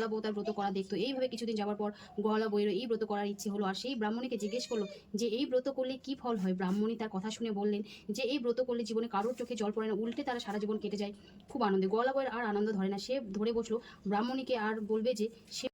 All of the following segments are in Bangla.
গোয়ালা বউ তার ব্রত করা দেখতো। এইভাবে কিছুদিন যাওয়ার পর গোয়ালা বউয়ের এই ব্রত করার ইচ্ছে হলো। আর সেই ব্রাহ্মণীকে জিজ্ঞেস করলো যে এই ব্রত করলে কি ফল হয়। ব্রাহ্মণী তার কথা শুনে বললেন যে এই ব্রত করলে জীবনে কারোর চোখে জল পড়ে না, উল্টে তারা সারা জীবন কেটে যায় খুব আনন্দে। গোয়ালা বউয়ের আর আনন্দ ধরে না, সে ধরে বসলো ব্রাহ্মণীকে আর বলবে যে সে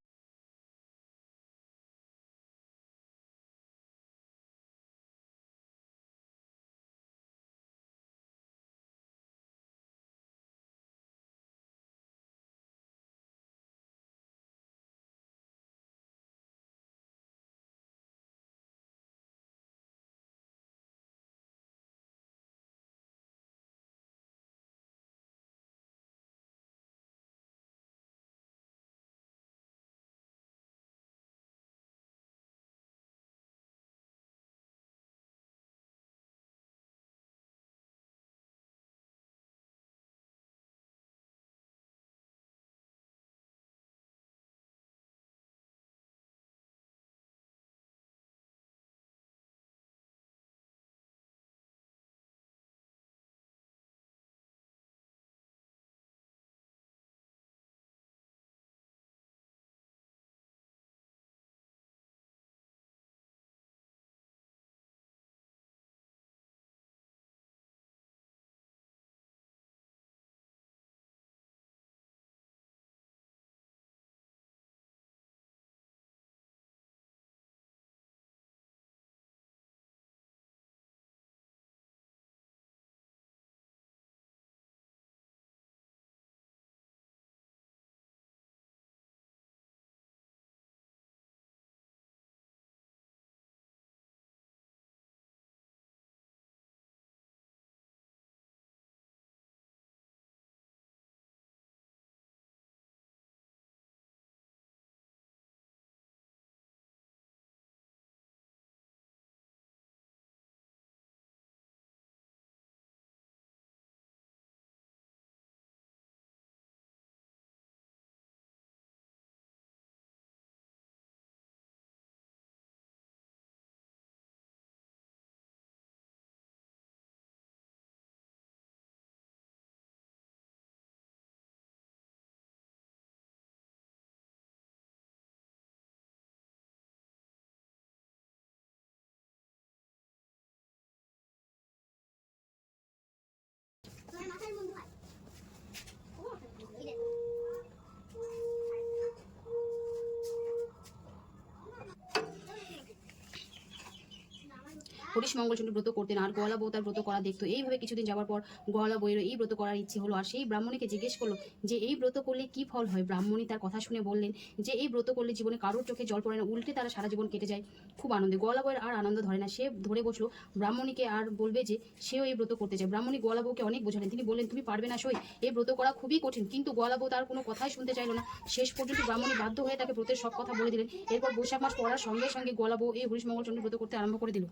হরিশ মঙ্গলচন্দ্র ব্রত করতেন আর গোয়ালা বউ তার ব্রত করা দেখতো। এইভাবে কিছুদিন যাওয়ার পর গোয়ালা বউয়ের এই ব্রত করার ইচ্ছে হলো। আর সেই ব্রাহ্মণীকে জিজ্ঞেস করলো যে এই ব্রত করলে কি ফল হয়। ব্রাহ্মণী তার কথা শুনে বললেন যে এই ব্রত করলে জীবনে কারোর চোখে জল পড়ে না, উল্টে তারা সারা জীবন কেটে যায় খুব আনন্দে। গোয়ালা বউয়ের আর আনন্দ ধরে না, সে ধরে বসলো ব্রাহ্মণীকে আর বলবে যে সেও এই ব্রত করতে চায়। ব্রাহ্মণী গোয়ালা বউকে অনেক বোঝালেন, তিনি বললেন তুমি পারবে না সই, এই ব্রত করা খুবই কঠিন। কিন্তু গোয়ালা বউ তার কোনো কথাই শুনতে চাইলো না। শেষ পর্যন্ত ব্রাহ্মণী বাধ্য হয়ে তাকে ব্রতের সব কথা বলে দিলেন। এরপর বৈশাখ মাস পড়ার সঙ্গে সঙ্গে গোয়ালা বউ এই হরিশ মঙ্গলচন্দ্র ব্রত করতে আরম্ভ করে দিল।